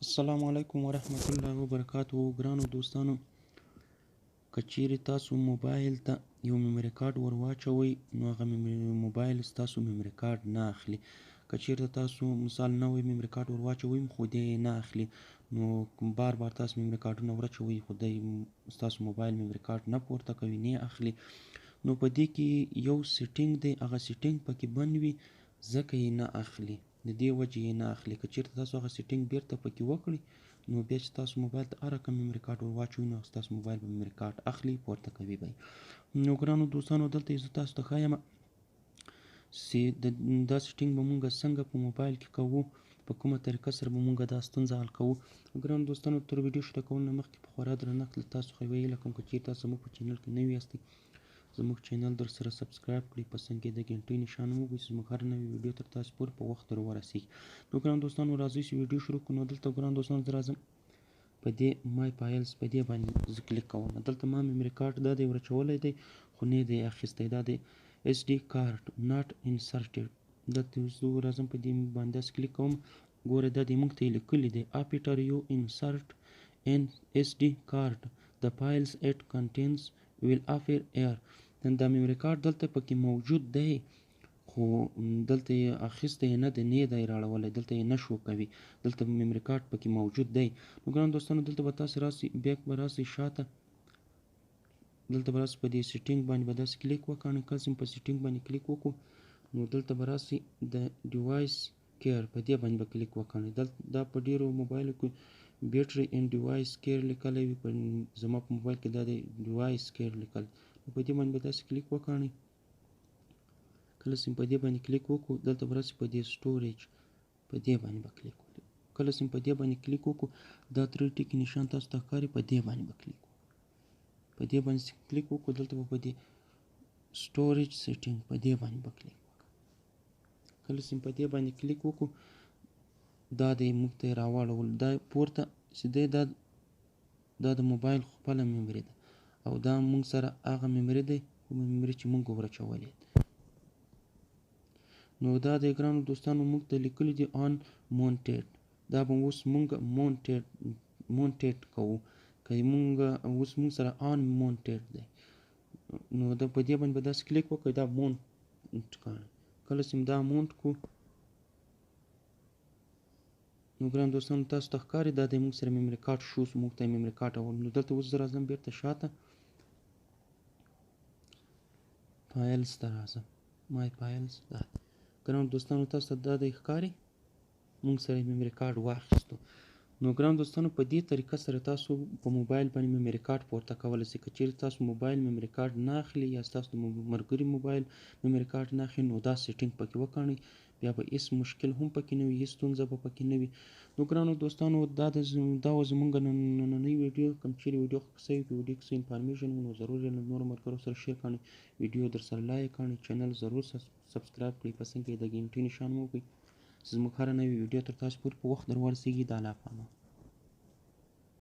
السلام علیکم ورحمت الله وبرکاتو. ګرانو دوستانو، که چیرې تاسو موبایل ته یو میموري کارت ور واچوئ نو هغه موبایل ستاسو میموري کارت نه اخلي. که چیرته تاسو مثال نوی میموري کارت ور واچوئ خو دی نه اخلي، نو بار بار تاسو میموري کارتونه ور اچوئ خو دی ستاسو موبایل میموري کارت نه پورته کوي، نه اخلي. نو په دې کې یو سیټینګ دی، هغه سیټینګ پکې بند وي ځکه یې نه اخلي، د دې وجې یې نه اخلي. که چیرته تاسو هغه سیټینګ بیرته پکې وکړئ نو بیا چې تاسو موبایل ته هر کوم میموري کارت ور واچوئ نو ستاسو موبایل به میموري کارت اخلي، پورته کوي به. نو ګرانو دوستانو، دلته زه تاسو ته ښایم چې دا سیټینګ به مونږ څنګه په موبایل کې کوو، په کومه طریقه سره به مونږ دا ستونزه حل کوو. ګرانو دوستانو، تر ویډیو شروع کولو نه مخکې په خورا درنښت له تاسو څخه ویله کوم که چیرې تاسو زموږ په چینل کې نوي یاستئ زموږ چینل در سره سبسکرایب کړئ، په څنګ کې د ګنټۍ نشان وګورئ چې زموږ هر نوی ویډیو تر تاسو پورې په وخت در ورسیږي. نو ګرانو دوستانو، راځئ چې ویډیو شروع کړو. نو دلته ګرانو دوستانو زه راځم په دې مای فایلز، په دې باندې زه کلیک کوم. دلته ما میموري کارت دا دی ورچولی دی خو نه دی اخیستی، دا دی اس ډي کارت ناټ انسرټډ. دلته زه راځم په دې باندې داسې کلیک کوم. ګوره دا دی موږ ته یې لیکلي دی after you insert an SD card the files it contains will appear here. دا میموري کارت دلته پکې موجود دی خو دلته یې اخیستی نه دی، نه دی راړولی، دلته یې نه شو کوي، دلته میموري کارت پکې موجود دی. نو ګرانو دوستانو، دلته به تاسو راسئ، بیک به راسئ شاته، دلته به راسئ په دې سیټینګ باندې به داسې کلیک وکړئ. کله چې په سیټینګ باندې کلیک وکړو نو دلته به راسئ د ډیوایس کیر، په دې باندې به کلیک وکړئ. دا په ډیرو موبایلو کې بیټري اینډ ډیوایس کیر لیکلی وي، زما په موبایل کې دا د ډیوایس کیر لیکل. نو په دې باندې به داسې کلیک وکړئ. کله چې په دې باندې کلیک وکړو دلته به راسئ په دې سټوریج، په دې باندې به کلیک وکړو. کله چې په دې باندې کلیک وکړو دا ترې ټکي نشان تاسو ته ښکاري، په دې باندې به کلیک وکړو. په دې باندې کلیک وکړو دلته به په دې سټوریج سیټینګ، په دې باندې به کلیک وکړو. کله چې په دې باندې کلیک وکړو دا دی موږ ته یې راواړول، دا پورته چې دی دا د موبایل خپله میموري ده او دا موږ سره هغه میموري دی کومه میموري چې موږ ورچولې ده. نو دا د ګرانو دوستانو موږ ته لیکلي دي آن مونټیډ، دا به اوس موږ مونټیډ کوو، که موږ اوس موږ سره آن مونټیډ دی نو دا په دې باندې به داسې کلیک وکړئ، دا مونټ کړئ. کله چې دا مونټ کړو نو ګرانو دوستانو تاسو ته ښکاري دا د موږ سره میموري کارت شو، موږ ته میموري کارت اول. نو دلته اوس زه راځم بیرته شاته فایلز ته راځم، مای فایلز. دا ګرانو دوستانو تاسو ته دا دی ښکاري موږ سره میموري کارت واخیستو. نو ګرانو دوستانو په دې طریقه سره تاسو په موبایل باندې میموري کارت پورته کولی شئ. که چیرې تاسو موبایل میموري کارت نه اخلي یا ستاسو د ملګري موبایل میموري کارت نه اخلي نو دا سیټینګ پکې وکړئ، بیا به هیڅ مشکل هم پکې نه وي، هیڅ ستونزه به پکې نه وي. نو ګرانو دوستانو دا و زموږ نننۍ ویډیو. کوم چیرې ویډیو خوښ شوي په ویډیو کې څه انفارمیشن وي نو ضرور یې له نورو ملګرو سره شیر کړئ، ویډیو در سره لایک کړئ، چینل ضرور سبسکرایب کړئ، په څنګ کې د ګنټۍ نشان وګورئ چې زموږ هره نوې ویډیو تر تاسو پورې په وخت در ورسیږي. د الله پامان.